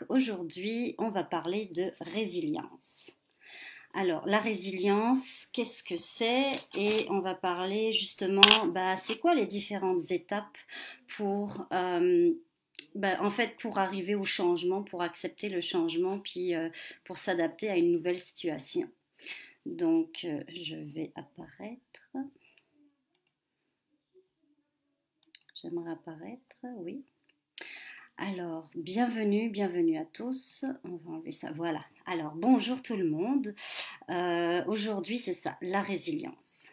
aujourd'hui, on va parler de résilience. Alors, la résilience, qu'est-ce que c'est? Et on va parler justement, c'est quoi les différentes étapes pour, en fait, pour arriver au changement, pour accepter le changement, puis pour s'adapter à une nouvelle situation. Donc, je vais apparaître. J'aimerais apparaître, oui. Alors, bienvenue à tous. On va enlever ça. Voilà. Alors, bonjour tout le monde. Aujourd'hui, c'est ça, la résilience.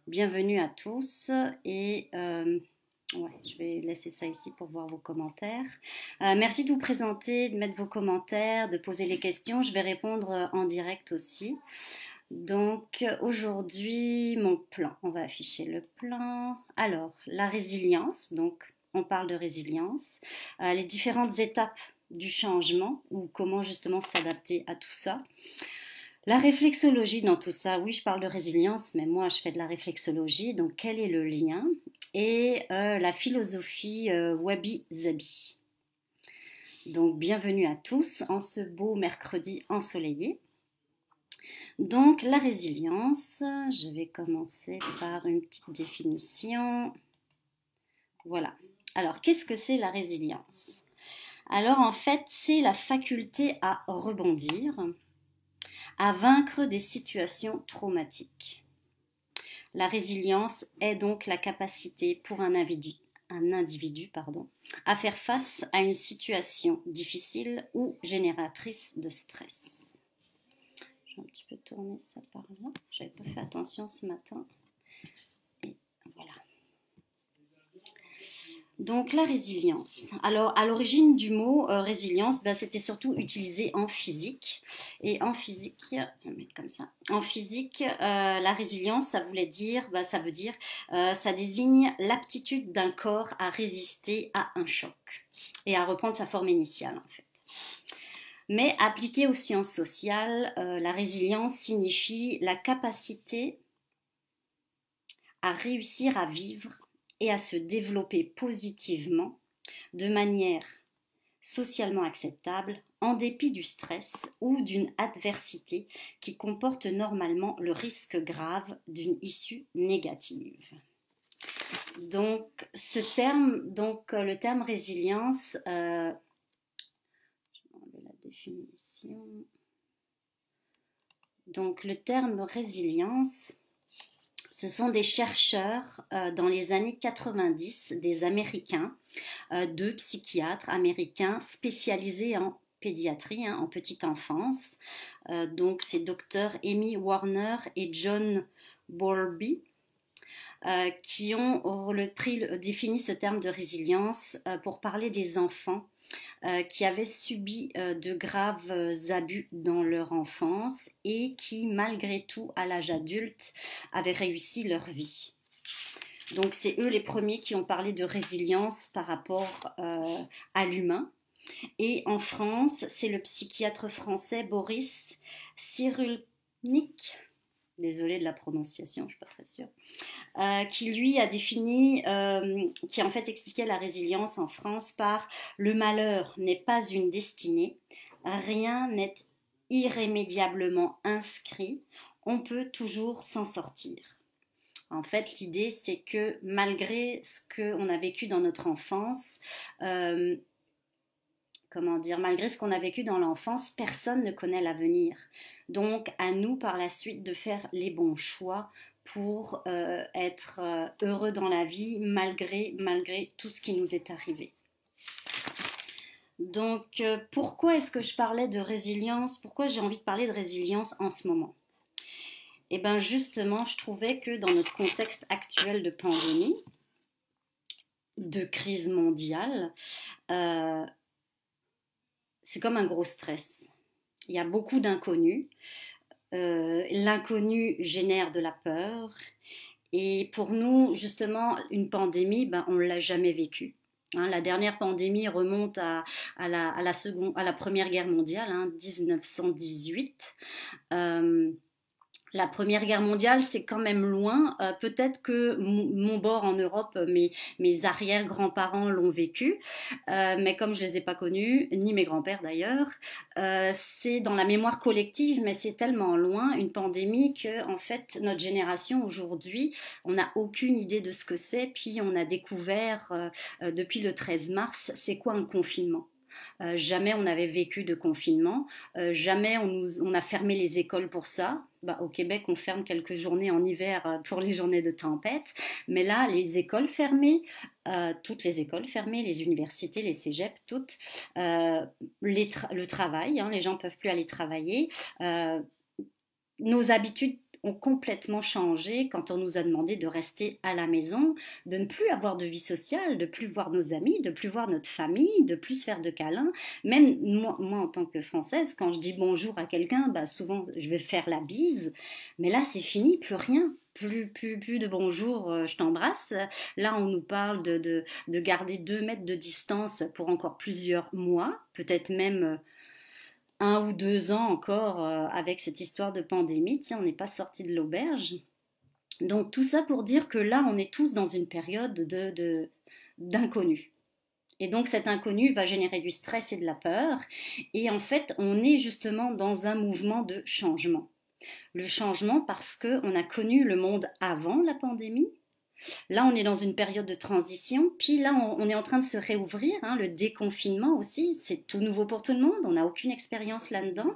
Bienvenue à tous et ouais, je vais laisser ça ici pour voir vos commentaires. Merci de vous présenter, de mettre vos commentaires, de poser les questions. Je vais répondre en direct aussi. Donc aujourd'hui, mon plan. On va afficher le plan. Alors, la résilience. Donc, on parle de résilience. Les différentes étapes du changement ou comment justement s'adapter à tout ça. La réflexologie dans tout ça, oui, je parle de résilience, mais moi je fais de la réflexologie, donc quel est le lien? Et la philosophie Wabi-Sabi. Donc bienvenue à tous en ce beau mercredi ensoleillé. Donc la résilience, je vais commencer par une petite définition. Voilà. Alors qu'est-ce que c'est la résilience? Alors en fait, c'est la faculté à rebondir, à vaincre des situations traumatiques. La résilience est donc la capacité pour un individu à faire face à une situation difficile ou génératrice de stress. Je vais un petit peu tourner ça par là. Je n'avais pas fait attention ce matin. Et voilà. Donc la résilience. Alors à l'origine du mot résilience, c'était surtout utilisé en physique. Et en physique, je vais mettre comme ça. En physique, la résilience, ça voulait dire, ça désigne l'aptitude d'un corps à résister à un choc et à reprendre sa forme initiale en fait. Mais appliquée aux sciences sociales, la résilience signifie la capacité à réussir à vivre et à se développer positivement de manière socialement acceptable en dépit du stress ou d'une adversité qui comporte normalement le risque grave d'une issue négative. Donc le terme résilience, je vais enlever la définition. Donc le terme résilience, ce sont des chercheurs dans les années 90, des Américains, deux psychiatres américains spécialisés en pédiatrie, en petite enfance. Donc c'est Dr Amy Warner et John Bowlby qui ont défini ce terme de résilience pour parler des enfants qui avaient subi de graves abus dans leur enfance et qui, malgré tout, à l'âge adulte, avaient réussi leur vie. Donc, c'est eux les premiers qui ont parlé de résilience par rapport à l'humain. Et en France, c'est le psychiatre français Boris Cyrulnik, désolée de la prononciation, je ne suis pas très sûre, qui lui a défini, qui en fait expliquait la résilience en France par le malheur n'est pas une destinée, rien n'est irrémédiablement inscrit, on peut toujours s'en sortir. En fait, l'idée c'est que malgré ce qu'on a vécu dans notre enfance, malgré ce qu'on a vécu dans l'enfance, personne ne connaît l'avenir. Donc, à nous par la suite de faire les bons choix pour être heureux dans la vie malgré tout ce qui nous est arrivé. Donc, pourquoi est-ce que je parlais de résilience? Pourquoi j'ai envie de parler de résilience en ce moment? Eh bien, justement, je trouvais que dans notre contexte actuel de pandémie, de crise mondiale, c'est comme un gros stress. Il y a beaucoup d'inconnus. L'inconnu génère de la peur. Et pour nous, justement, une pandémie, on ne l'a jamais vécue. La dernière pandémie remonte à la Première Guerre mondiale, 1918. La Première Guerre mondiale, c'est quand même loin. Peut-être que mon bord en Europe, mes arrière-grands-parents l'ont vécu, mais comme je les ai pas connus, ni mes grands-pères d'ailleurs, c'est dans la mémoire collective, mais c'est tellement loin, une pandémie, que en fait, notre génération aujourd'hui, on n'a aucune idée de ce que c'est. Puis on a découvert depuis le 13 mars, c'est quoi un confinement. Jamais on n'avait vécu de confinement, jamais on a fermé les écoles pour ça. Bah, au Québec, on ferme quelques journées en hiver pour les journées de tempête, mais là, les écoles fermées, toutes les écoles fermées, les universités, les cégeps, toutes, le travail, hein, les gens ne peuvent plus aller travailler. Euh, nos habitudes ont complètement changé quand on nous a demandé de rester à la maison, de ne plus avoir de vie sociale, de plus voir nos amis, de plus voir notre famille, de plus faire de câlins. Même moi en tant que Française, quand je dis bonjour à quelqu'un, bah souvent je vais faire la bise, mais là c'est fini, plus rien. Plus de bonjour, je t'embrasse. Là, on nous parle de garder 2 mètres de distance pour encore plusieurs mois, peut-être même 1 ou 2 ans encore avec cette histoire de pandémie. Tu sais, on n'est pas sorti de l'auberge. Donc tout ça pour dire que là, on est tous dans une période d'inconnu. Et donc cet inconnu va générer du stress et de la peur. Et en fait, on est justement dans un mouvement de changement. Le changement parce qu'on a connu le monde avant la pandémie. Là, on est dans une période de transition. Puis là, on est en train de se réouvrir. Hein, le déconfinement aussi, c'est tout nouveau pour tout le monde. On n'a aucune expérience là-dedans.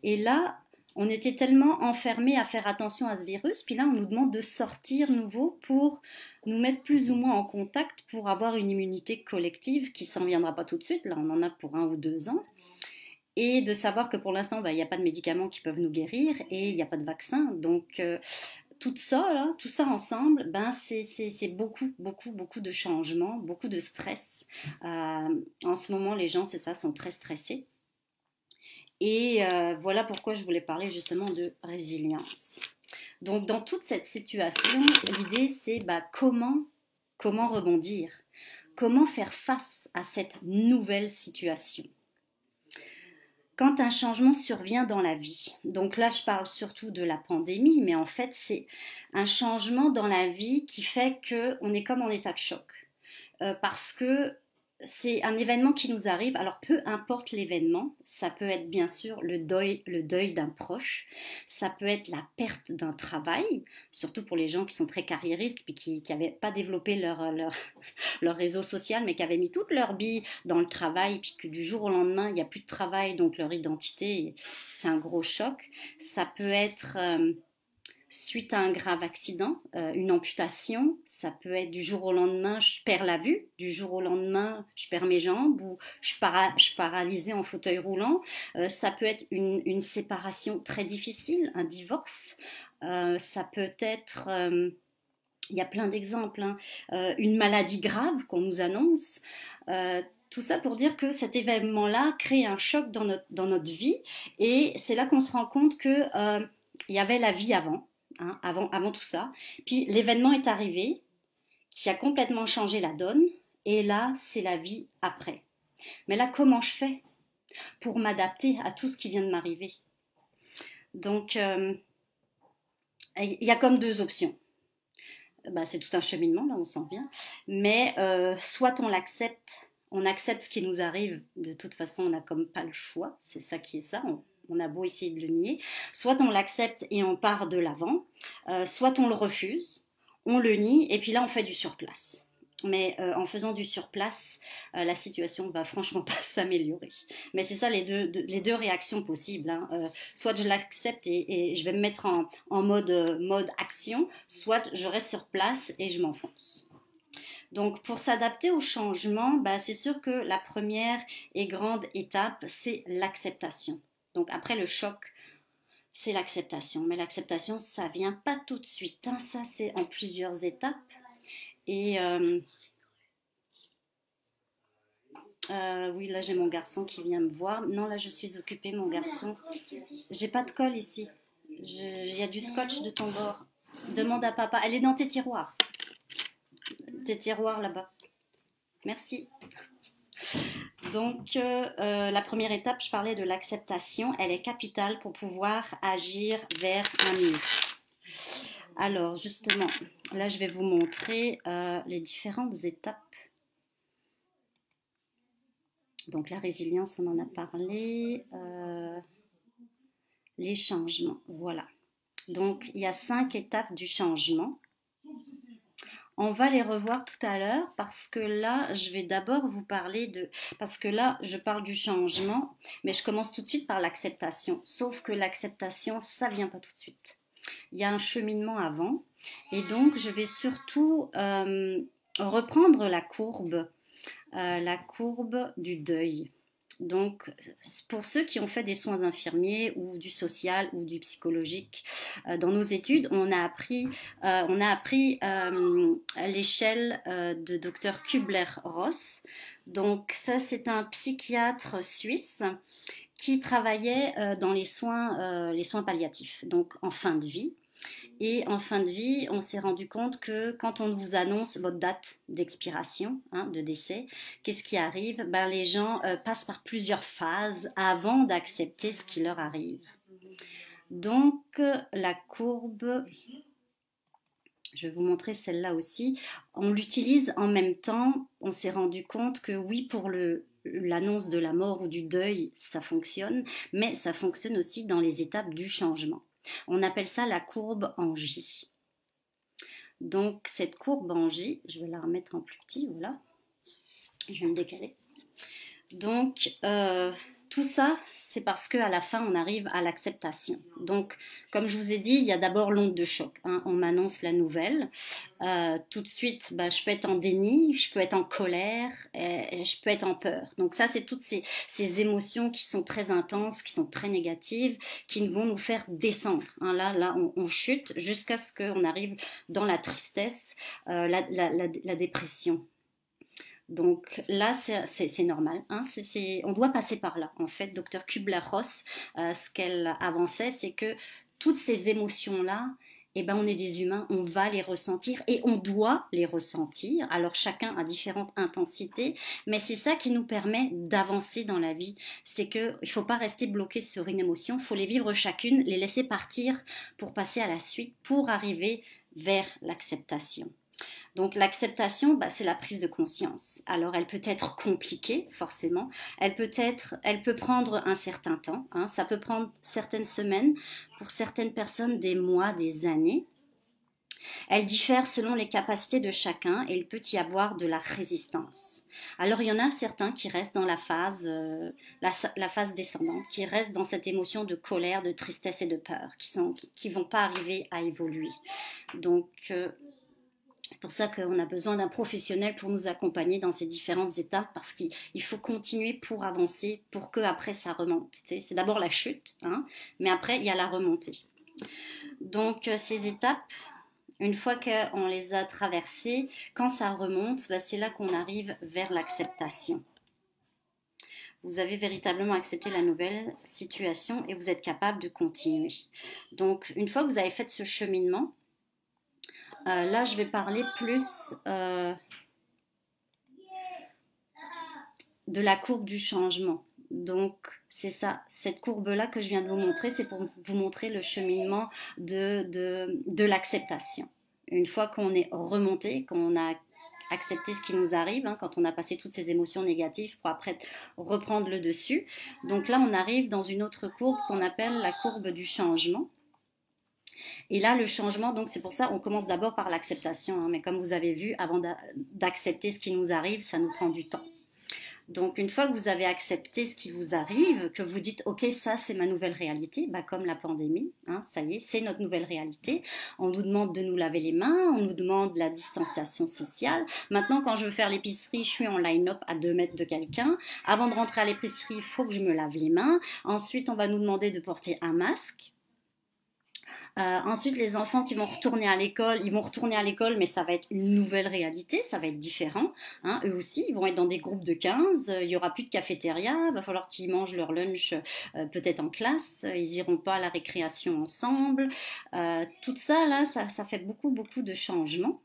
Et là, on était tellement enfermés à faire attention à ce virus. Puis là, on nous demande de sortir nouveau pour nous mettre plus ou moins en contact pour avoir une immunité collective qui s'en viendra pas tout de suite. Là, on en a pour 1 ou 2 ans. Et de savoir que pour l'instant, bah, il n'y a pas de médicaments qui peuvent nous guérir et il n'y a pas de vaccin. Donc, tout ça, là, tout ça ensemble, ben c'est beaucoup, beaucoup, beaucoup de changements, beaucoup de stress. En ce moment, les gens, c'est ça, sont très stressés. Et voilà pourquoi je voulais parler justement de résilience. Donc, dans toute cette situation, l'idée, c'est bah, comment rebondir, comment faire face à cette nouvelle situation quand un changement survient dans la vie. Donc là, je parle surtout de la pandémie, mais en fait, c'est un changement dans la vie qui fait qu'on est comme en état de choc. Parce que c'est un événement qui nous arrive. Alors peu importe l'événement, ça peut être bien sûr le deuil d'un proche, ça peut être la perte d'un travail, surtout pour les gens qui sont très carriéristes puis qui n'avaient pas développé leur réseau social, mais qui avaient mis toute leur vie dans le travail, puis que du jour au lendemain, il n'y a plus de travail, donc leur identité, c'est un gros choc. Ça peut être suite à un grave accident, une amputation, ça peut être du jour au lendemain, je perds la vue, du jour au lendemain, je perds mes jambes ou je suis paralysée en fauteuil roulant. Ça peut être une séparation très difficile, un divorce. Ça peut être, il y a plein d'exemples, hein, une maladie grave qu'on nous annonce. Tout ça pour dire que cet événement-là crée un choc dans notre vie et c'est là qu'on se rend compte que il y avait la vie avant, hein, avant tout ça. Puis l'événement est arrivé qui a complètement changé la donne et là c'est la vie après. Mais là comment je fais pour m'adapter à tout ce qui vient de m'arriver? Donc il y a comme 2 options. Bah, c'est tout un cheminement, là on sent bien. Mais soit on accepte ce qui nous arrive, de toute façon on n'a comme pas le choix, c'est ça qui est ça, on a beau essayer de le nier, soit on l'accepte et on part de l'avant, soit on le refuse, on le nie et puis là on fait du surplace. Mais en faisant du surplace, la situation va franchement pas s'améliorer. Mais c'est ça les deux réactions possibles. Hein. Soit je l'accepte et je vais me mettre en mode action, soit je reste sur place et je m'enfonce. Donc pour s'adapter au changement, bah, c'est sûr que la première et grande étape, c'est l'acceptation. Donc après le choc, c'est l'acceptation. Mais l'acceptation, ça vient pas tout de suite. Hein. Ça, c'est en plusieurs étapes. Et oui, là j'ai mon garçon qui vient me voir. Non, là je suis occupée, mon garçon. J'ai pas de colle ici. Il y a du scotch de ton bord. Demande à papa. Elle est dans tes tiroirs. Tes tiroirs là-bas. Merci. Donc, la première étape, je parlais de l'acceptation. Elle est capitale pour pouvoir agir vers un mieux. Alors, justement, là, je vais vous montrer les différentes étapes. Donc, la résilience, on en a parlé. Les changements, voilà. Donc, il y a 5 étapes du changement. On va les revoir tout à l'heure parce que là, je vais d'abord vous parler de... Parce que là, je parle du changement, mais je commence tout de suite par l'acceptation. Sauf que l'acceptation, ça vient pas tout de suite. Il y a un cheminement avant. Et donc, je vais surtout reprendre la courbe du deuil. Donc, pour ceux qui ont fait des soins infirmiers ou du social ou du psychologique, dans nos études, on a appris l'échelle de Dr Kubler-Ross. Donc, ça, c'est un psychiatre suisse qui travaillait dans les soins palliatifs, donc en fin de vie. Et en fin de vie, on s'est rendu compte que quand on vous annonce votre date d'expiration, de décès, qu'est-ce qui arrive? Ben, les gens passent par plusieurs phases avant d'accepter ce qui leur arrive. Donc, la courbe, je vais vous montrer celle-là aussi, on l'utilise en même temps. On s'est rendu compte que oui, pour l'annonce de la mort ou du deuil, ça fonctionne, mais ça fonctionne aussi dans les étapes du changement. On appelle ça la courbe en J. Donc cette courbe en J, je vais la remettre en plus petit, voilà. Je vais me décaler. Donc tout ça, c'est parce qu'à la fin, on arrive à l'acceptation. Donc, comme je vous ai dit, il y a d'abord l'onde de choc. On m'annonce la nouvelle. Tout de suite, je peux être en déni, je peux être en colère, et je peux être en peur. Donc ça, c'est toutes ces émotions qui sont très intenses, qui sont très négatives, qui vont nous faire descendre. Là, on chute jusqu'à ce qu'on arrive dans la tristesse, la dépression. Donc là, c'est normal. On doit passer par là. En fait, Dr Kubler-Ross, ce qu'elle avançait, c'est que toutes ces émotions-là, on est des humains, on va les ressentir et on doit les ressentir. Alors chacun a différentes intensités, mais c'est ça qui nous permet d'avancer dans la vie. C'est qu'il ne faut pas rester bloqué sur une émotion, il faut les vivre chacune, les laisser partir pour passer à la suite, pour arriver vers l'acceptation. Donc l'acceptation, c'est la prise de conscience. Alors elle peut être compliquée, forcément. Elle peut prendre un certain temps. Ça peut prendre certaines semaines, pour certaines personnes des mois, des années. Elle diffère selon les capacités de chacun et il peut y avoir de la résistance. Alors il y en a certains qui restent dans la phase descendante, qui restent dans cette émotion de colère, de tristesse et de peur, qui vont pas arriver à évoluer. Donc c'est pour ça qu'on a besoin d'un professionnel pour nous accompagner dans ces différentes étapes parce qu'il faut continuer pour avancer, pour que après ça remonte. C'est d'abord la chute, mais après il y a la remontée. Donc ces étapes, une fois qu'on les a traversées, quand ça remonte, c'est là qu'on arrive vers l'acceptation. Vous avez véritablement accepté la nouvelle situation et vous êtes capable de continuer. Donc une fois que vous avez fait ce cheminement, là, je vais parler plus de la courbe du changement. Donc, c'est ça, cette courbe-là que je viens de vous montrer, c'est pour vous montrer le cheminement de l'acceptation. Une fois qu'on est remonté, qu'on a accepté ce qui nous arrive, quand on a passé toutes ces émotions négatives pour après reprendre le dessus. Donc là, on arrive dans une autre courbe qu'on appelle la courbe du changement. Et là, le changement, donc c'est pour ça, on commence d'abord par l'acceptation. Mais comme vous avez vu, avant d'accepter ce qui nous arrive, ça nous prend du temps. Donc, une fois que vous avez accepté ce qui vous arrive, que vous dites, ok, ça c'est ma nouvelle réalité, comme la pandémie, ça y est, c'est notre nouvelle réalité. On nous demande de nous laver les mains, on nous demande la distanciation sociale. Maintenant, quand je veux faire l'épicerie, je suis en line-up à 2 mètres de quelqu'un. Avant de rentrer à l'épicerie, il faut que je me lave les mains. Ensuite, on va nous demander de porter un masque. Ensuite, les enfants qui vont retourner à l'école, ils vont retourner à l'école, mais ça va être une nouvelle réalité, ça va être différent. Eux aussi, ils vont être dans des groupes de 15, il n'y aura plus de cafétéria, il va falloir qu'ils mangent leur lunch peut-être en classe, ils n'iront pas à la récréation ensemble. Tout ça, là, ça fait beaucoup, beaucoup de changements.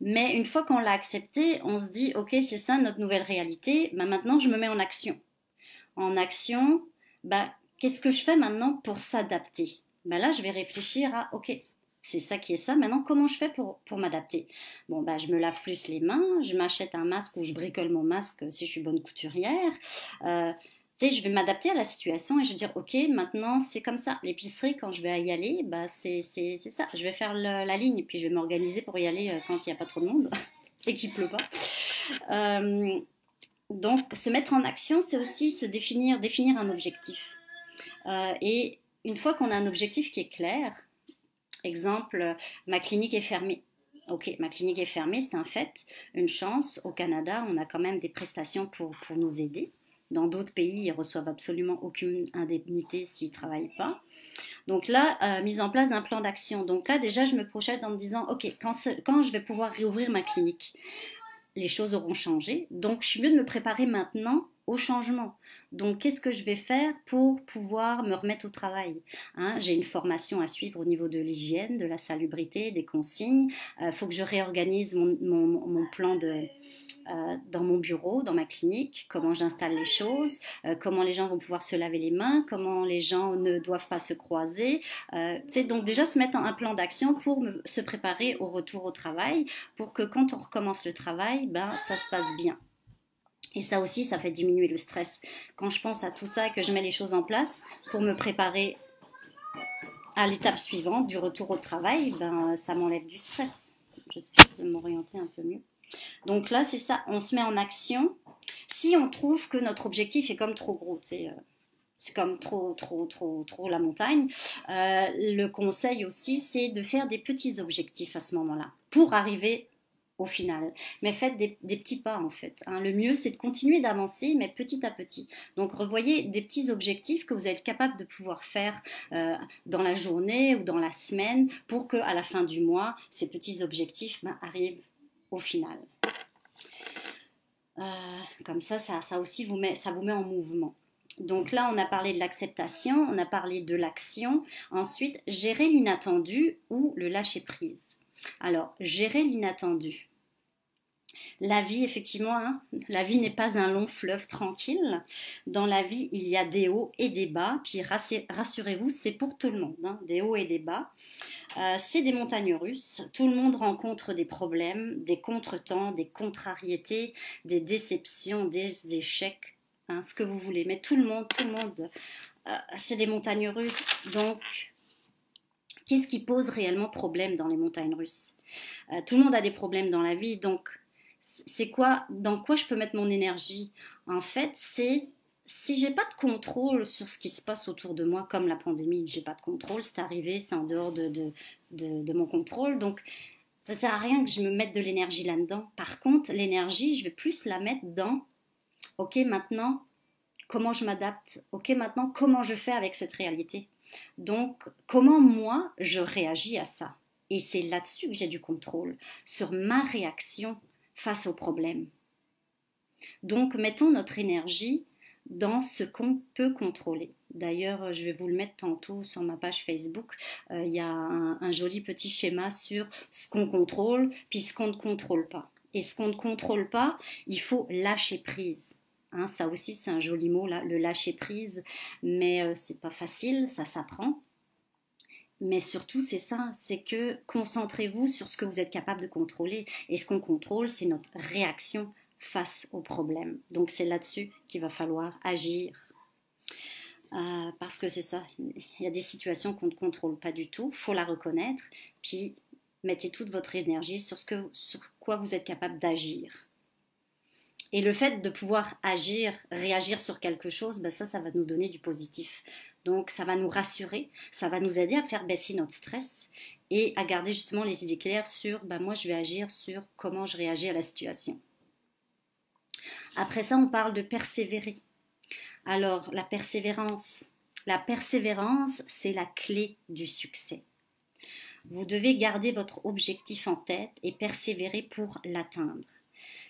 Mais une fois qu'on l'a accepté, on se dit, ok, c'est ça notre nouvelle réalité, bah, maintenant je me mets en action. En action, bah, qu'est-ce que je fais maintenant pour s'adapter? Bah là, je vais réfléchir à, ok, c'est ça qui est ça, maintenant comment je fais pour m'adapter? Bon, bah, je me lave plus les mains, je m'achète un masque ou je bricole mon masque si je suis bonne couturière. Euh, tu sais, je vais m'adapter à la situation et je vais dire, ok, maintenant c'est comme ça. L'épicerie, quand je vais y aller, bah, c'est ça. Je vais faire la ligne et puis je vais m'organiser pour y aller quand il n'y a pas trop de monde et qu'il pleut pas. Euh, donc, se mettre en action, c'est aussi se définir un objectif. Et une fois qu'on a un objectif qui est clair, exemple, ma clinique est fermée. Ok, ma clinique est fermée, c'est un fait, une chance. Au Canada, on a quand même des prestations pour nous aider. Dans d'autres pays, ils reçoivent absolument aucune indemnité s'ils ne travaillent pas. Donc là, mise en place d'un plan d'action. Donc là, déjà, je me projette en me disant, ok, quand je vais pouvoir réouvrir ma clinique, les choses auront changé. Donc, je suis mieux de me préparer maintenant au changement. Donc, qu'est-ce que je vais faire pour pouvoir me remettre au travail, hein? J'ai une formation à suivre au niveau de l'hygiène, de la salubrité, des consignes. Il faut que je réorganise mon plan dans mon bureau, dans ma clinique, comment j'installe les choses, comment les gens vont pouvoir se laver les mains, comment les gens ne doivent pas se croiser. Donc déjà se mettre en un plan d'action pour se préparer au retour au travail, pour que quand on recommence le travail, ben, ça se passe bien. Et ça aussi, ça fait diminuer le stress. Quand je pense à tout ça et que je mets les choses en place pour me préparer à l'étape suivante du retour au travail, ben, ça m'enlève du stress. J'essaie de m'orienter un peu mieux. Donc là, c'est ça, on se met en action. Si on trouve que notre objectif est comme trop gros, c'est comme trop la montagne. Le conseil aussi, c'est de faire des petits objectifs à ce moment-là pour arriver au final. Mais faites des petits pas en fait, hein. Le mieux, c'est de continuer d'avancer, mais petit à petit. Donc revoyez des petits objectifs que vous êtes capable de pouvoir faire dans la journée ou dans la semaine pour qu'à la fin du mois, ces petits objectifs arrivent au final. Euh, Comme ça aussi ça vous met en mouvement. Donc là, on a parlé de l'acceptation, on a parlé de l'action. Ensuite, gérer l'inattendu ou le lâcher-prise. Alors, gérer l'inattendu. La vie, effectivement, hein, la vie n'est pas un long fleuve tranquille. Dans la vie, il y a des hauts et des bas. Puis rassurez-vous, c'est pour tout le monde, hein, des hauts et des bas. C'est des montagnes russes. Tout le monde rencontre des problèmes, des contretemps, des contrariétés, des déceptions, des échecs, hein, ce que vous voulez. Mais tout le monde, c'est des montagnes russes. Donc, qu'est-ce qui pose réellement problème dans les montagnes russes? Tout le monde a des problèmes dans la vie. Donc, c'est quoi, dans quoi je peux mettre mon énergie? En fait, c'est si j'ai pas de contrôle sur ce qui se passe autour de moi, comme la pandémie, j'ai pas de contrôle, c'est arrivé, c'est en dehors de mon contrôle, donc ça sert à rien que je me mette de l'énergie là-dedans. Par contre, l'énergie, je vais plus la mettre dans, ok, maintenant, comment je m'adapte? Ok, maintenant, comment je fais avec cette réalité? Donc, comment moi, je réagis à ça? Et c'est là-dessus que j'ai du contrôle, sur ma réaction face au problème. Donc, mettons notre énergie dans ce qu'on peut contrôler. D'ailleurs, je vais vous le mettre tantôt sur ma page Facebook. Il y a un joli petit schéma sur ce qu'on contrôle, puis ce qu'on ne contrôle pas. Et ce qu'on ne contrôle pas, il faut lâcher prise. Hein, ça aussi, c'est un joli mot, là, le lâcher prise. Mais c'est pas facile, ça s'apprend. Mais surtout, c'est ça, c'est que concentrez-vous sur ce que vous êtes capable de contrôler. Et ce qu'on contrôle, c'est notre réaction face au problème. Donc c'est là-dessus qu'il va falloir agir. Parce que c'est ça, il y a des situations qu'on ne contrôle pas du tout, il faut la reconnaître, puis mettez toute votre énergie sur quoi vous êtes capable d'agir. Et le fait de pouvoir agir, réagir sur quelque chose, ben ça va nous donner du positif. Donc ça va nous rassurer, ça va nous aider à faire baisser notre stress et à garder justement les idées claires sur, ben moi je vais agir sur comment je réagis à la situation. Après ça, on parle de persévérer. Alors la persévérance, c'est la clé du succès. Vous devez garder votre objectif en tête et persévérer pour l'atteindre.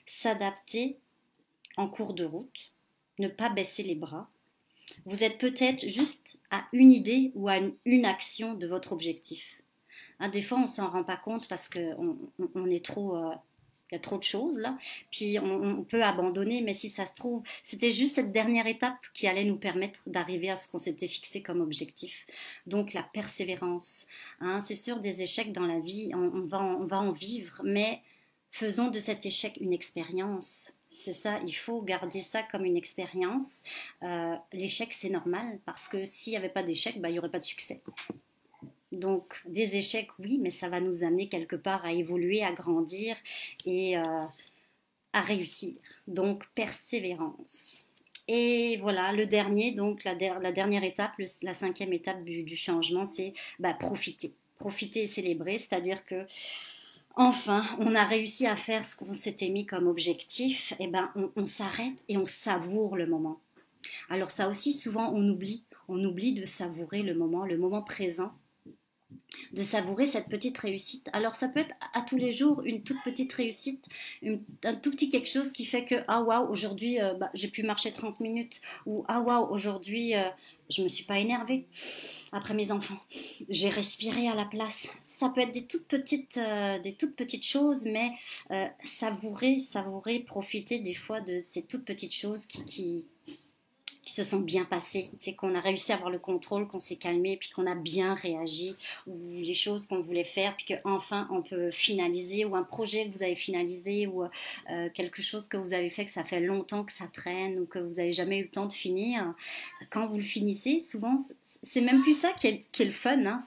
S'adapter en cours de route, ne pas baisser les bras. Vous êtes peut-être juste à une idée ou à une action de votre objectif. Hein, des fois, on s'en rend pas compte parce on est trop, il y a trop de choses là. Puis on peut abandonner, mais si ça se trouve, c'était juste cette dernière étape qui allait nous permettre d'arriver à ce qu'on s'était fixé comme objectif. Donc la persévérance. Hein, c'est sûr, des échecs dans la vie, on va en vivre, mais faisons de cet échec une expérience. C'est ça, il faut garder ça comme une expérience. L'échec, c'est normal parce que s'il n'y avait pas d'échec, bah, il n'y aurait pas de succès. Donc, des échecs, oui, mais ça va nous amener quelque part à évoluer, à grandir et à réussir. Donc, persévérance. Et voilà, le dernier, donc la dernière étape, la cinquième étape du changement, c'est bah, profiter. Profiter et célébrer, c'est-à-dire que enfin, on a réussi à faire ce qu'on s'était mis comme objectif, et ben on s'arrête et on savoure le moment. Alors ça aussi, souvent on oublie de savourer le moment présent, de savourer cette petite réussite. Alors ça peut être à tous les jours une toute petite réussite, un tout petit quelque chose qui fait que ah waouh aujourd'hui bah, j'ai pu marcher 30 minutes ou ah waouh aujourd'hui je me suis pas énervée après mes enfants, j'ai respiré à la place. Ça peut être des toutes petites choses, mais savourer, profiter des fois de ces toutes petites choses qui se sont bien passées. C'est qu'on a réussi à avoir le contrôle, qu'on s'est calmé, puis qu'on a bien réagi, ou les choses qu'on voulait faire, puis qu'enfin on peut finaliser, ou un projet que vous avez finalisé, ou quelque chose que vous avez fait, que ça fait longtemps que ça traîne, ou que vous n'avez jamais eu le temps de finir. Quand vous le finissez, souvent, c'est même plus ça qui est le fun, hein,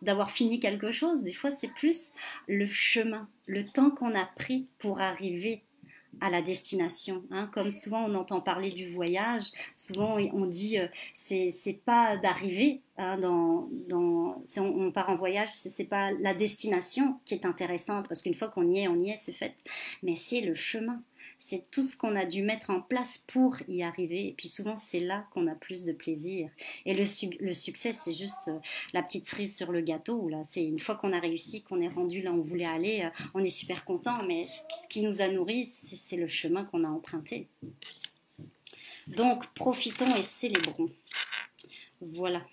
d'avoir fini quelque chose. Des fois, c'est plus le chemin, le temps qu'on a pris pour arriver à la destination. Hein. Comme souvent on entend parler du voyage, souvent on dit c'est pas d'arriver hein, si on part en voyage, c'est pas la destination qui est intéressante parce qu'une fois qu'on y est, c'est fait. Mais c'est le chemin. C'est tout ce qu'on a dû mettre en place pour y arriver. Et puis souvent, c'est là qu'on a plus de plaisir. Et le succès, c'est juste la petite cerise sur le gâteau. Là, c'est une fois qu'on a réussi, qu'on est rendu là où on voulait aller, on est super content. Mais ce qui nous a nourris, c'est le chemin qu'on a emprunté. Donc, profitons et célébrons. Voilà.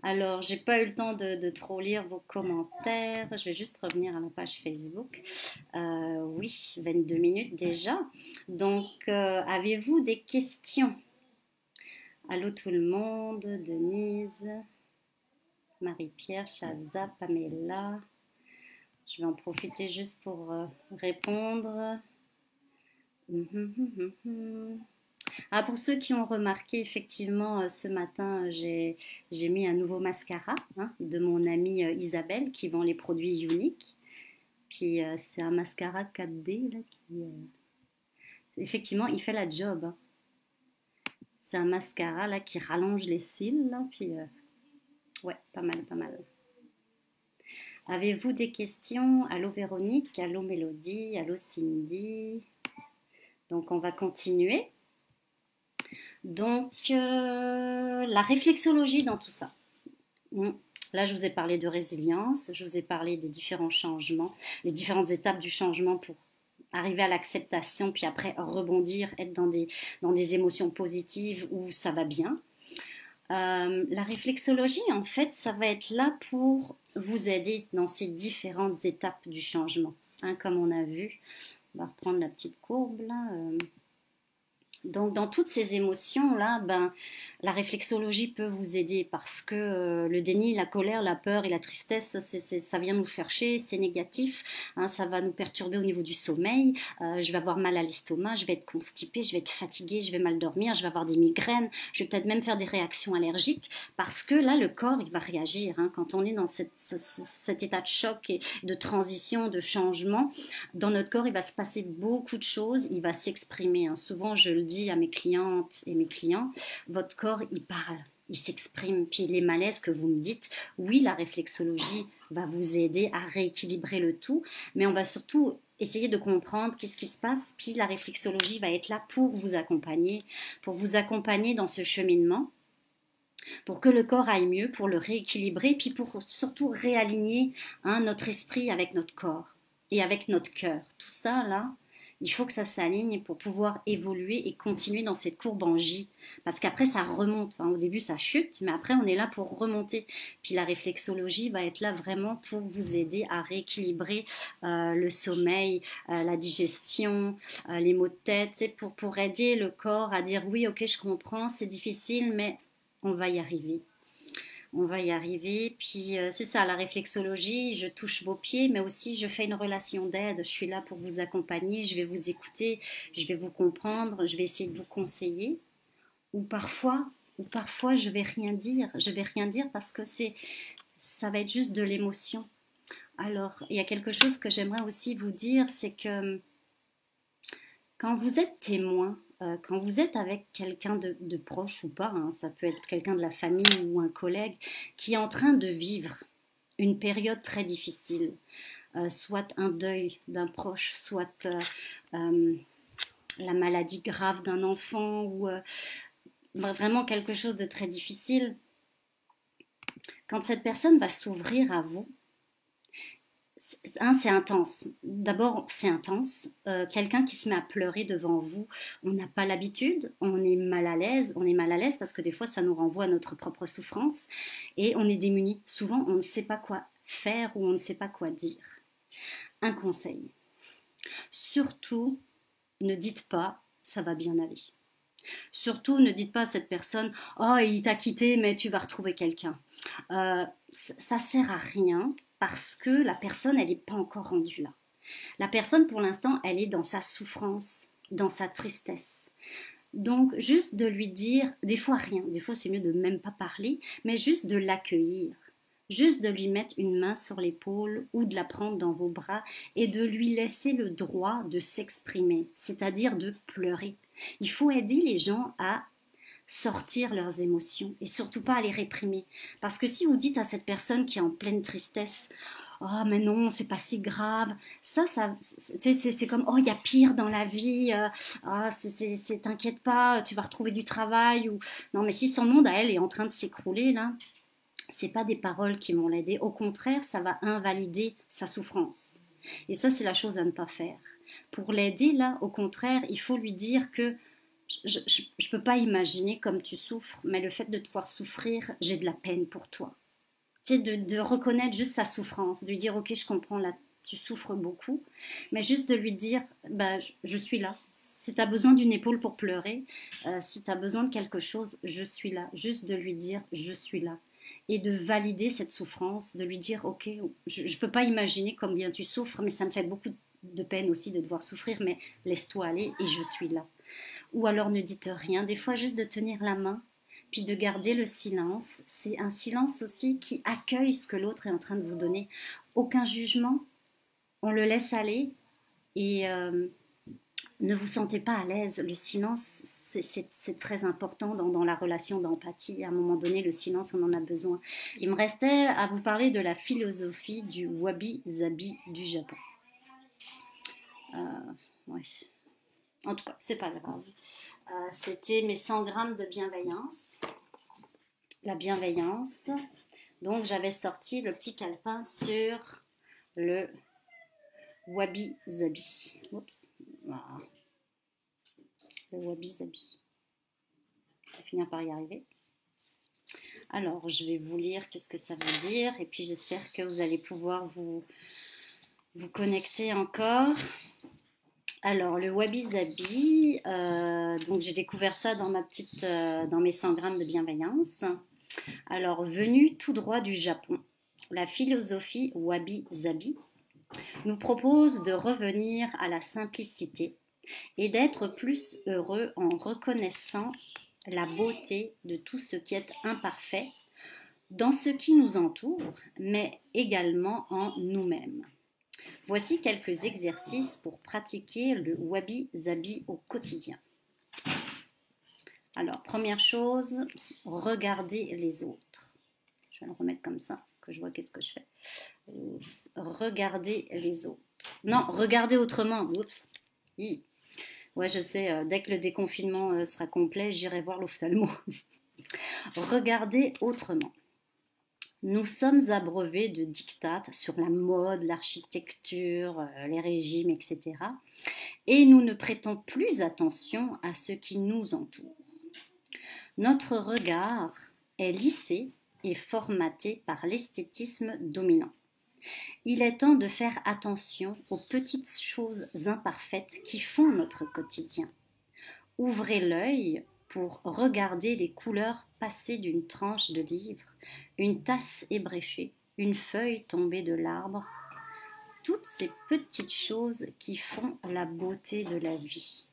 Alors, j'ai pas eu le temps de trop lire vos commentaires. Je vais juste revenir à la page Facebook. Oui, 22 minutes déjà. Donc, avez-vous des questions? Allô tout le monde, Denise, Marie-Pierre, Chaza, Pamela. Je vais en profiter juste pour répondre. Ah, pour ceux qui ont remarqué, effectivement, ce matin, j'ai mis un nouveau mascara hein, de mon amie Isabelle qui vend les produits uniques. Puis c'est un mascara 4D là, qui, effectivement, il fait la job. Hein. C'est un mascara là qui rallonge les cils. Là, puis ouais, pas mal, pas mal. Avez-vous des questions? Allô Véronique, allô Mélodie, allô Cindy. Donc on va continuer. Donc la réflexologie dans tout ça. Là, je vous ai parlé de résilience, je vous ai parlé des différents changements, les différentes étapes du changement pour arriver à l'acceptation, puis après rebondir, être dans des émotions positives où ça va bien. La réflexologie, en fait, ça va être là pour vous aider dans ces différentes étapes du changement. Hein, comme on a vu, on va reprendre la petite courbe là. Donc, dans toutes ces émotions-là, ben, la réflexologie peut vous aider parce que le déni, la colère, la peur et la tristesse, ça vient nous chercher, c'est négatif, hein, ça va nous perturber au niveau du sommeil, je vais avoir mal à l'estomac, je vais être constipée, je vais être fatiguée, je vais mal dormir, je vais avoir des migraines, je vais peut-être même faire des réactions allergiques parce que là, le corps, il va réagir. Hein, quand on est dans cet état de choc et de transition, de changement, dans notre corps, il va se passer beaucoup de choses, il va s'exprimer. Hein. Souvent, je le dis à mes clientes et mes clients, votre corps, il parle, il s'exprime. Puis les malaises que vous me dites, oui, la réflexologie va vous aider à rééquilibrer le tout, mais on va surtout essayer de comprendre qu'est-ce qui se passe. Puis la réflexologie va être là pour vous accompagner dans ce cheminement, pour que le corps aille mieux, pour le rééquilibrer, puis pour surtout réaligner hein, notre esprit avec notre corps et avec notre cœur. Tout ça, là, Il faut que ça s'aligne pour pouvoir évoluer et continuer dans cette courbe en J. Parce qu'après, ça remonte. Hein. Au début, ça chute, mais après, on est là pour remonter. Puis la réflexologie va être là vraiment pour vous aider à rééquilibrer le sommeil, la digestion, les maux de tête, pour aider le corps à dire oui, ok, je comprends, c'est difficile, mais on va y arriver. On va y arriver. Puis c'est ça, la réflexologie, je touche vos pieds, mais aussi je fais une relation d'aide. Je suis là pour vous accompagner, je vais vous écouter, je vais vous comprendre, je vais essayer de vous conseiller. Ou parfois, je vais rien dire. Je vais rien dire parce que ça va être juste de l'émotion. Alors, il y a quelque chose que j'aimerais aussi vous dire, c'est que quand vous êtes témoin, quand vous êtes avec quelqu'un de proche ou pas, hein, ça peut être quelqu'un de la famille ou un collègue qui est en train de vivre une période très difficile, soit un deuil d'un proche, soit la maladie grave d'un enfant ou vraiment quelque chose de très difficile, quand cette personne va s'ouvrir à vous, c'est intense. D'abord, c'est intense. Quelqu'un qui se met à pleurer devant vous, on n'a pas l'habitude, on est mal à l'aise. On est mal à l'aise parce que des fois, ça nous renvoie à notre propre souffrance et on est démuni. Souvent, on ne sait pas quoi faire ou on ne sait pas quoi dire. Un conseil. Surtout, ne dites pas ça va bien aller. Surtout, ne dites pas à cette personne oh, il t'a quitté, mais tu vas retrouver quelqu'un. Ça sert à rien parce que la personne, elle n'est pas encore rendue là. La personne, pour l'instant, elle est dans sa souffrance, dans sa tristesse. Donc, juste de lui dire, des fois rien, des fois c'est mieux de même pas parler, mais juste de l'accueillir. Juste de lui mettre une main sur l'épaule ou de la prendre dans vos bras et de lui laisser le droit de s'exprimer, c'est-à-dire de pleurer. Il faut aider les gens à sortir leurs émotions et surtout pas à les réprimer. Parce que si vous dites à cette personne qui est en pleine tristesse, oh mais non, c'est pas si grave, c'est comme oh il y a pire dans la vie, t'inquiète pas, tu vas retrouver du travail ou non mais si son monde à elle est en train de s'écrouler là, c'est pas des paroles qui vont l'aider. Au contraire, ça va invalider sa souffrance. Et ça, c'est la chose à ne pas faire. Pour l'aider, là, au contraire, il faut lui dire que je ne peux pas imaginer comme tu souffres, mais le fait de te voir souffrir, j'ai de la peine pour toi. Tu sais, de reconnaître juste sa souffrance, de lui dire, ok, je comprends, là, tu souffres beaucoup, mais juste de lui dire, bah, je suis là. Si tu as besoin d'une épaule pour pleurer, si tu as besoin de quelque chose, je suis là. Juste de lui dire, je suis là. Et de valider cette souffrance, de lui dire, ok, je ne peux pas imaginer combien tu souffres, mais ça me fait beaucoup de peine aussi de devoir souffrir, mais laisse-toi aller et je suis là. Ou alors ne dites rien, des fois juste de tenir la main, puis de garder le silence. C'est un silence aussi qui accueille ce que l'autre est en train de vous donner. Aucun jugement, on le laisse aller et ne vous sentez pas à l'aise. Le silence, c'est très important dans la relation d'empathie. À un moment donné, le silence, on en a besoin. Il me restait à vous parler de la philosophie du wabi-sabi du Japon. Ouais. En tout cas, c'est pas grave. C'était mes 100 grammes de bienveillance. La bienveillance. Donc, j'avais sorti le petit calepin sur le wabi-sabi. Oups. Voilà. Le wabi-sabi. On va finir par y arriver. Alors, je vais vous lire qu'est-ce que ça veut dire. Et puis, j'espère que vous allez pouvoir vous connecter encore. Alors, le wabi-sabi, donc j'ai découvert ça dans dans mes 100 grammes de bienveillance. Alors, venu tout droit du Japon, la philosophie wabi-sabi nous propose de revenir à la simplicité et d'être plus heureux en reconnaissant la beauté de tout ce qui est imparfait dans ce qui nous entoure, mais également en nous-mêmes. Voici quelques exercices pour pratiquer le wabi-sabi au quotidien. Alors, première chose, regardez les autres. Je vais le remettre comme ça, que je vois qu'est-ce que je fais. Oups. Regardez les autres. Non, regardez autrement. Oups. Ouais, je sais, dès que le déconfinement sera complet, j'irai voir l'ophtalmo. Regardez autrement. Nous sommes abreuvés de dictates sur la mode, l'architecture, les régimes, etc. Et nous ne prêtons plus attention à ce qui nous entoure. Notre regard est lissé et formaté par l'esthétisme dominant. Il est temps de faire attention aux petites choses imparfaites qui font notre quotidien. Ouvrez l'œil pour regarder les couleurs passées d'une tranche de livre, une tasse ébréchée, une feuille tombée de l'arbre, toutes ces petites choses qui font la beauté de la vie.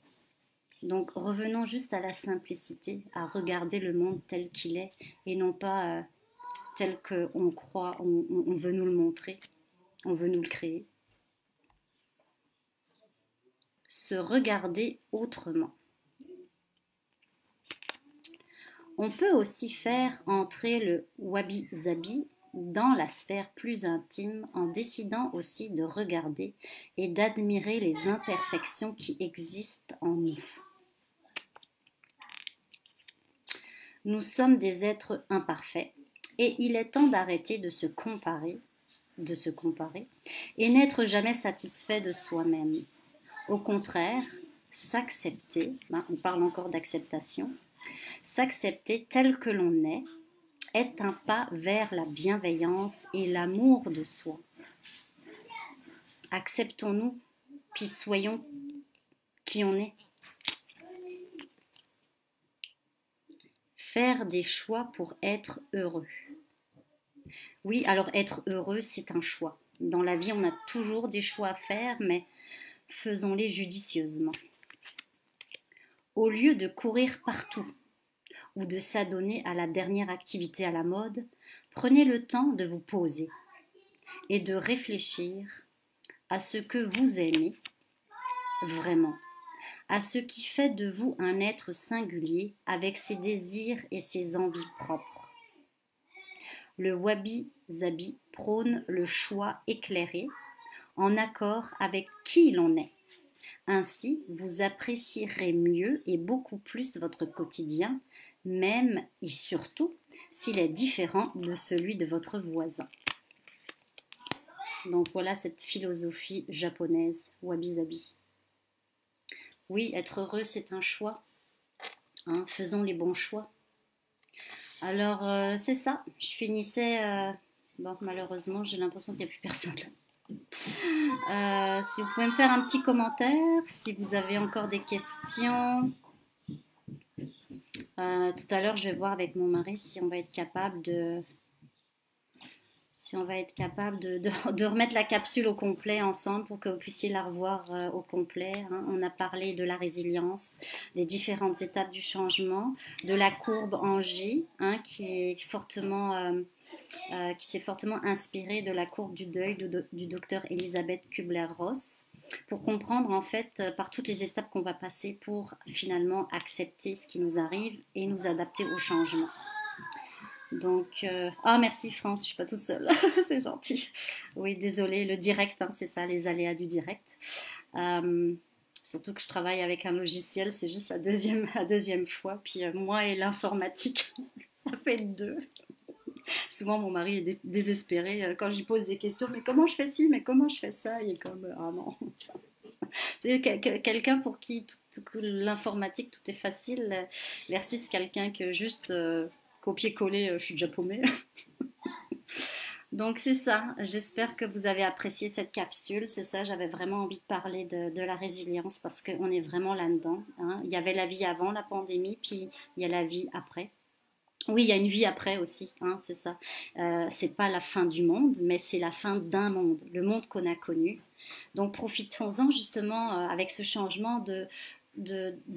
Donc revenons juste à la simplicité, à regarder le monde tel qu'il est et non pas tel qu'on croit, on veut nous le montrer, on veut nous le créer. Se regarder autrement. On peut aussi faire entrer le wabi-sabi dans la sphère plus intime en décidant aussi de regarder et d'admirer les imperfections qui existent en nous. Nous sommes des êtres imparfaits et il est temps d'arrêter de se comparer et n'être jamais satisfait de soi-même. Au contraire, s'accepter, on parle encore d'acceptation, s'accepter tel que l'on est un pas vers la bienveillance et l'amour de soi. Acceptons-nous, puis soyons qui on est. Faire des choix pour être heureux. Oui, alors être heureux, c'est un choix. Dans la vie, on a toujours des choix à faire, mais faisons-les judicieusement. Au lieu de courir partout ou de s'adonner à la dernière activité à la mode, prenez le temps de vous poser et de réfléchir à ce que vous aimez vraiment, à ce qui fait de vous un être singulier avec ses désirs et ses envies propres. Le wabi-sabi prône le choix éclairé, en accord avec qui l'on est. Ainsi, vous apprécierez mieux et beaucoup plus votre quotidien, même et surtout s'il est différent de celui de votre voisin. Donc voilà cette philosophie japonaise, wabi-sabi. Oui, être heureux, c'est un choix. Faisons les bons choix. Alors, c'est ça. Je finissais... bon, malheureusement, j'ai l'impression qu'il n'y a plus personne. Si vous pouvez me faire un petit commentaire, si vous avez encore des questions. Tout à l'heure, je vais voir avec mon mari si on va être capable de de remettre la capsule au complet ensemble pour que vous puissiez la revoir au complet. On a parlé de la résilience, des différentes étapes du changement, de la courbe en J, qui s'est fortement inspirée de la courbe du deuil du docteur Elisabeth Kubler-Ross, pour comprendre en fait par toutes les étapes qu'on va passer pour finalement accepter ce qui nous arrive et nous adapter au changement. Donc, merci France, je suis pas toute seule, c'est gentil. Oui, désolée, le direct, c'est ça, les aléas du direct. Surtout que je travaille avec un logiciel, c'est juste la deuxième fois. Puis moi et l'informatique, ça fait deux. Souvent, mon mari est désespéré quand je lui pose des questions. Mais comment je fais ci? Mais comment je fais ça? Il est comme, ah non. C'est quelqu'un pour qui l'informatique, tout est facile, versus quelqu'un que juste copier-coller, je suis déjà paumée. Donc c'est ça, j'espère que vous avez apprécié cette capsule, c'est ça, j'avais vraiment envie de parler de la résilience parce qu'on est vraiment là-dedans. Il y avait la vie avant la pandémie, puis il y a la vie après. Oui, il y a une vie après aussi, c'est ça. C'est pas la fin du monde, mais c'est la fin d'un monde, le monde qu'on a connu. Donc profitons-en justement avec ce changement de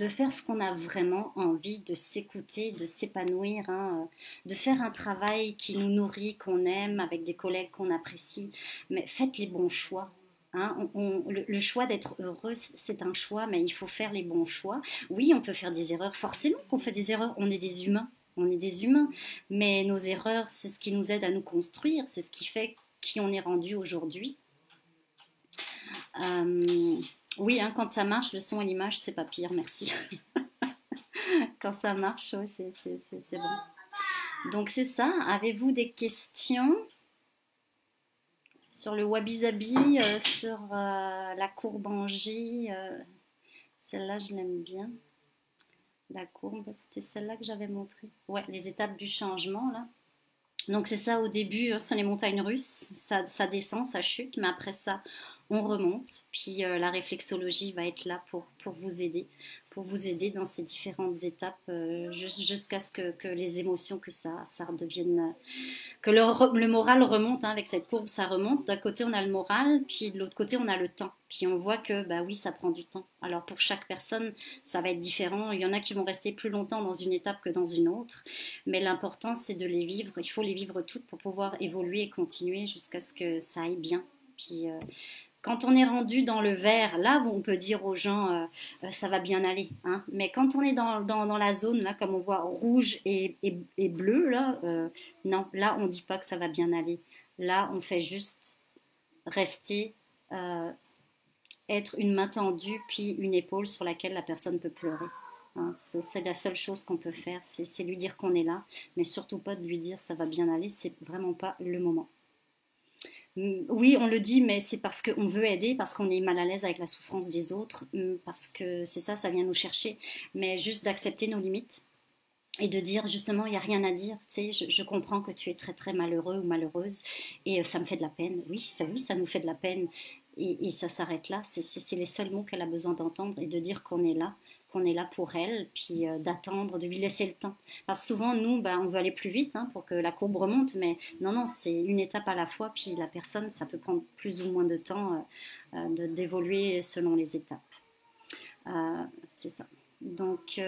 faire ce qu'on a vraiment envie, de s'écouter, de s'épanouir, de faire un travail qui nous nourrit, qu'on aime, avec des collègues qu'on apprécie. Mais faites les bons choix. Le choix d'être heureux, c'est un choix, mais il faut faire les bons choix. Oui, on peut faire des erreurs, forcément qu'on fait des erreurs, on est des humains. On est des humains, mais nos erreurs, c'est ce qui nous aide à nous construire, c'est ce qui fait qui on est rendu aujourd'hui. Oui, quand ça marche, le son et l'image, c'est pas pire, merci. Quand ça marche, ouais, c'est bon. Donc c'est ça. Avez-vous des questions sur le wabi-sabi, sur la courbe en J? Celle-là, je l'aime bien. La courbe, c'était celle-là que j'avais montrée. Ouais, les étapes du changement, là. Donc c'est ça, au début, ce sont les montagnes russes, ça descend, ça chute, mais après ça, on remonte. Puis la réflexologie va être là pour vous aider dans ces différentes étapes, jusqu'à ce que les émotions, que ça redevienne, que le moral remonte, hein, avec cette courbe, ça remonte. D'un côté, on a le moral, puis de l'autre côté, on a le temps. Puis on voit que, bah oui, ça prend du temps. Alors pour chaque personne, ça va être différent. Il y en a qui vont rester plus longtemps dans une étape que dans une autre. Mais l'important, c'est de les vivre. Il faut les vivre toutes pour pouvoir évoluer et continuer jusqu'à ce que ça aille bien. Puis quand on est rendu dans le vert, là où on peut dire aux gens ça va bien aller, hein. Mais quand on est dans la zone, là, comme on voit rouge et bleu, là, non, là on ne dit pas que ça va bien aller. Là, on fait juste rester, euh, être une main tendue, puis une épaule sur laquelle la personne peut pleurer. Hein. C'est la seule chose qu'on peut faire, c'est lui dire qu'on est là, mais surtout pas de lui dire ça va bien aller, c'est vraiment pas le moment. Oui, on le dit, mais c'est parce qu'on veut aider, parce qu'on est mal à l'aise avec la souffrance des autres, parce que c'est ça, ça vient nous chercher. Mais juste d'accepter nos limites et de dire justement, il n'y a rien à dire. Tu sais, je comprends que tu es très très malheureux ou malheureuse et ça me fait de la peine. Oui, ça nous fait de la peine et ça s'arrête là. C'est les seuls mots qu'elle a besoin d'entendre et de dire qu'on est là pour elle, puis d'attendre, de lui laisser le temps. Parce que souvent, nous, ben, on veut aller plus vite, hein, pour que la courbe remonte, mais non, non, c'est une étape à la fois, puis la personne, ça peut prendre plus ou moins de temps d'évoluer selon les étapes. C'est ça. Donc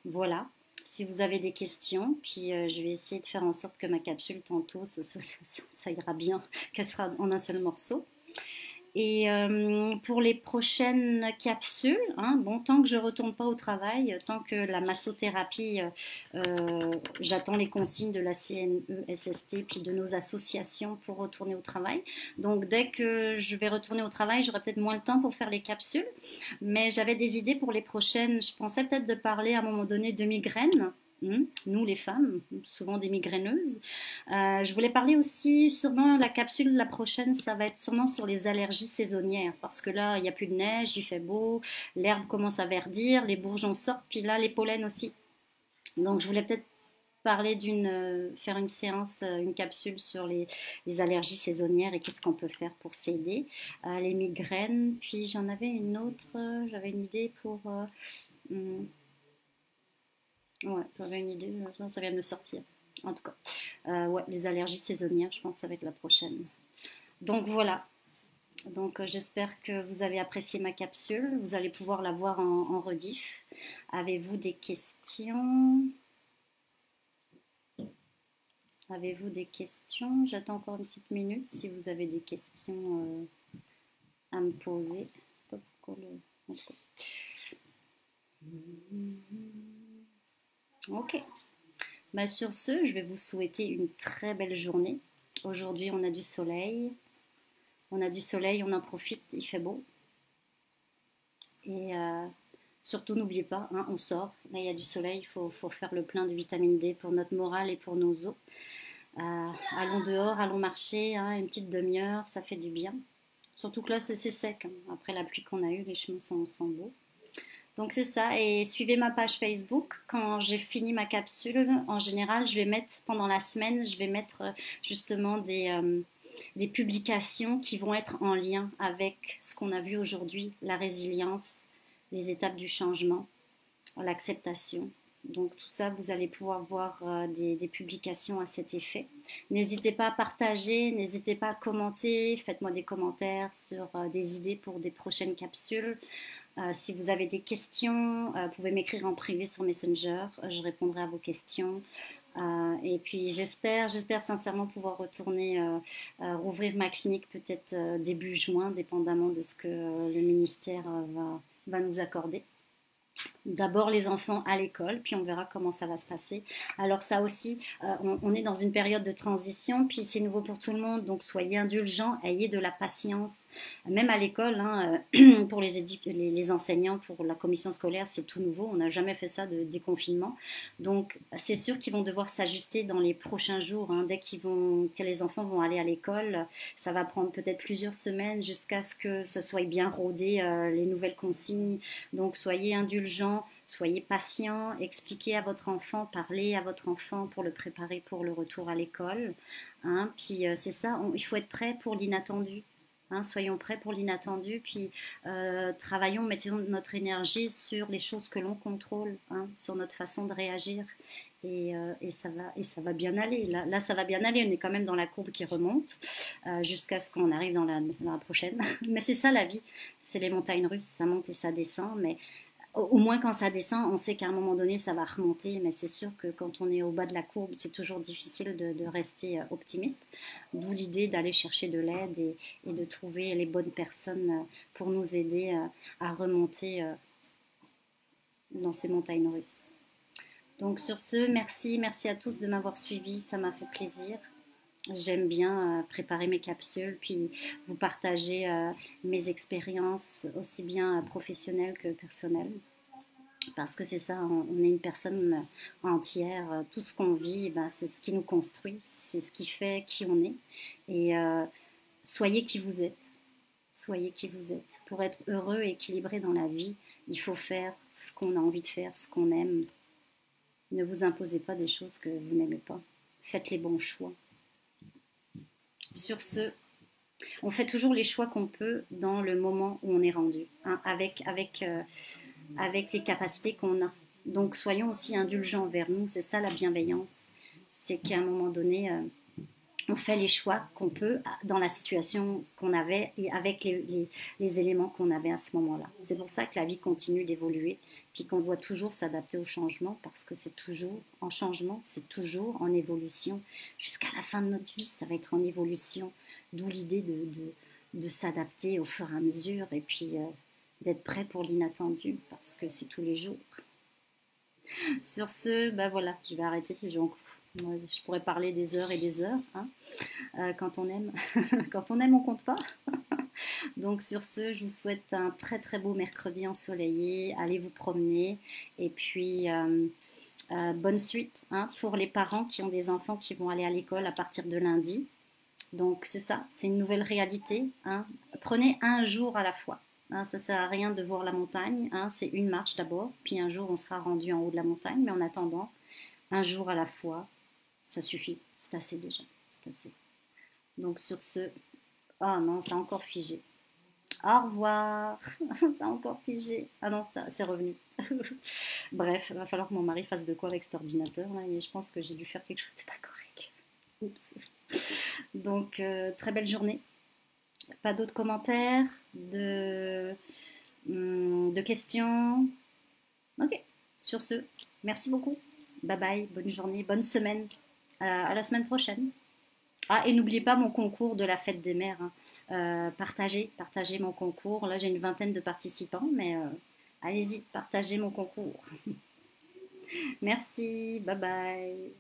voilà. Si vous avez des questions, puis je vais essayer de faire en sorte que ma capsule tantôt, ça ira bien, qu'elle sera en un seul morceau. Et pour les prochaines capsules, hein, bon, tant que je ne retourne pas au travail, tant que la massothérapie, j'attends les consignes de la CNESST puis de nos associations pour retourner au travail. Donc dès que je vais retourner au travail, j'aurai peut-être moins le temps pour faire les capsules. Mais j'avais des idées pour les prochaines. Je pensais peut-être de parler à un moment donné de migraines. Nous les femmes, souvent des migraineuses. Je voulais parler aussi, sûrement la capsule, la prochaine, ça va être sûrement sur les allergies saisonnières, parce que là, il n'y a plus de neige, il fait beau, l'herbe commence à verdir, les bourgeons sortent, puis là, les pollens aussi. Donc, je voulais peut-être parler faire une séance, une capsule sur les allergies saisonnières et qu'est-ce qu'on peut faire pour s'aider. Les migraines, puis j'en avais une autre, j'avais une idée pour... hum, ouais, j'avais une idée, ça vient de me sortir. En tout cas, ouais, les allergies saisonnières, je pense que ça va être la prochaine. Donc voilà. Donc j'espère que vous avez apprécié ma capsule. Vous allez pouvoir la voir en rediff. Avez-vous des questions? Avez-vous des questions? J'attends encore une petite minute si vous avez des questions à me poser. Ok. Bah, sur ce, je vais vous souhaiter une très belle journée. Aujourd'hui, on a du soleil. On a du soleil, on en profite, il fait beau. Et surtout, n'oubliez pas, hein, on sort. Là, il y a du soleil, faut faire le plein de vitamine D pour notre morale et pour nos os. Allons dehors, allons marcher, hein, une petite demi-heure, ça fait du bien. Surtout que là, c'est sec, hein. Après la pluie qu'on a eue, les chemins sont beaux. Donc c'est ça, et suivez ma page Facebook. Quand j'ai fini ma capsule, en général, je vais mettre, pendant la semaine, je vais mettre justement des publications qui vont être en lien avec ce qu'on a vu aujourd'hui, la résilience, les étapes du changement, l'acceptation. Donc tout ça, vous allez pouvoir voir des publications à cet effet. N'hésitez pas à partager, n'hésitez pas à commenter, faites-moi des commentaires sur des idées pour des prochaines capsules. Si vous avez des questions, vous pouvez m'écrire en privé sur Messenger, je répondrai à vos questions. Et puis j'espère sincèrement pouvoir retourner rouvrir ma clinique peut-être début juin, dépendamment de ce que le ministère va nous accorder. D'abord les enfants à l'école, puis on verra comment ça va se passer. Alors ça aussi, on est dans une période de transition, puis c'est nouveau pour tout le monde, donc soyez indulgents, ayez de la patience. Même à l'école, hein, pour les enseignants, pour la commission scolaire, c'est tout nouveau, on n'a jamais fait ça de déconfinement. Donc c'est sûr qu'ils vont devoir s'ajuster dans les prochains jours, hein, que les enfants vont aller à l'école. Ça va prendre peut-être plusieurs semaines jusqu'à ce que ce soit bien rodé, les nouvelles consignes. Donc soyez indulgents, soyez patients, expliquez à votre enfant, parlez à votre enfant pour le préparer pour le retour à l'école. Hein. Puis c'est ça, il faut être prêt pour l'inattendu. Hein, soyons prêts pour l'inattendu, puis travaillons, mettons notre énergie sur les choses que l'on contrôle, hein, sur notre façon de réagir. Et ça va bien aller. Là, ça va bien aller. On est quand même dans la courbe qui remonte jusqu'à ce qu'on arrive dans la prochaine. Mais c'est ça la vie. C'est les montagnes russes. Ça monte et ça descend. Mais au moins quand ça descend, on sait qu'à un moment donné, ça va remonter. Mais c'est sûr que quand on est au bas de la courbe, c'est toujours difficile de rester optimiste. D'où l'idée d'aller chercher de l'aide et de trouver les bonnes personnes pour nous aider à remonter dans ces montagnes russes. Donc sur ce, merci à tous de m'avoir suivi, ça m'a fait plaisir. J'aime bien préparer mes capsules, puis vous partager mes expériences aussi bien professionnelles que personnelles. Parce que c'est ça, on est une personne entière. Tout ce qu'on vit, ben, c'est ce qui nous construit, c'est ce qui fait qui on est. Et soyez qui vous êtes. Soyez qui vous êtes. Pour être heureux et équilibré dans la vie, il faut faire ce qu'on a envie de faire, ce qu'on aime. Ne vous imposez pas des choses que vous n'aimez pas. Faites les bons choix. Sur ce, on fait toujours les choix qu'on peut dans le moment où on est rendu, hein, avec les capacités qu'on a. Donc soyons aussi indulgents vers nous, c'est ça la bienveillance. C'est qu'à un moment donné, on fait les choix qu'on peut dans la situation qu'on avait et avec les éléments qu'on avait à ce moment-là. C'est pour ça que la vie continue d'évoluer, puis qu'on doit toujours s'adapter au changement, parce que c'est toujours en changement, c'est toujours en évolution. Jusqu'à la fin de notre vie, ça va être en évolution. D'où l'idée de s'adapter au fur et à mesure, et puis d'être prêt pour l'inattendu, parce que c'est tous les jours. Sur ce, ben voilà, je vais arrêter. Je pourrais parler des heures et des heures, hein, quand on aime. Quand on aime, on compte pas. Donc sur ce, je vous souhaite un très très beau mercredi ensoleillé. Allez vous promener. Et puis, bonne suite, hein, pour les parents qui ont des enfants qui vont aller à l'école à partir de lundi. Donc c'est ça, c'est une nouvelle réalité. Hein. Prenez un jour à la fois. Hein, ça ne sert à rien de voir la montagne. Hein, c'est une marche d'abord, puis un jour on sera rendu en haut de la montagne. Mais en attendant, un jour à la fois, ça suffit. C'est assez déjà. C'est assez. Donc sur ce, ah non, ça a encore figé. Au revoir. Ça a encore figé. Ah non, ça c'est revenu. Bref, il va falloir que mon mari fasse de quoi avec cet ordinateur là, et je pense que j'ai dû faire quelque chose de pas correct. Oups. Donc très belle journée. Pas d'autres commentaires, de questions. Ok. Sur ce, merci beaucoup. Bye bye. Bonne journée, bonne semaine. À la semaine prochaine. Ah, et n'oubliez pas mon concours de la fête des mères. Hein. Partagez mon concours. Là, j'ai une vingtaine de participants, mais allez-y, partagez mon concours. Merci, bye bye.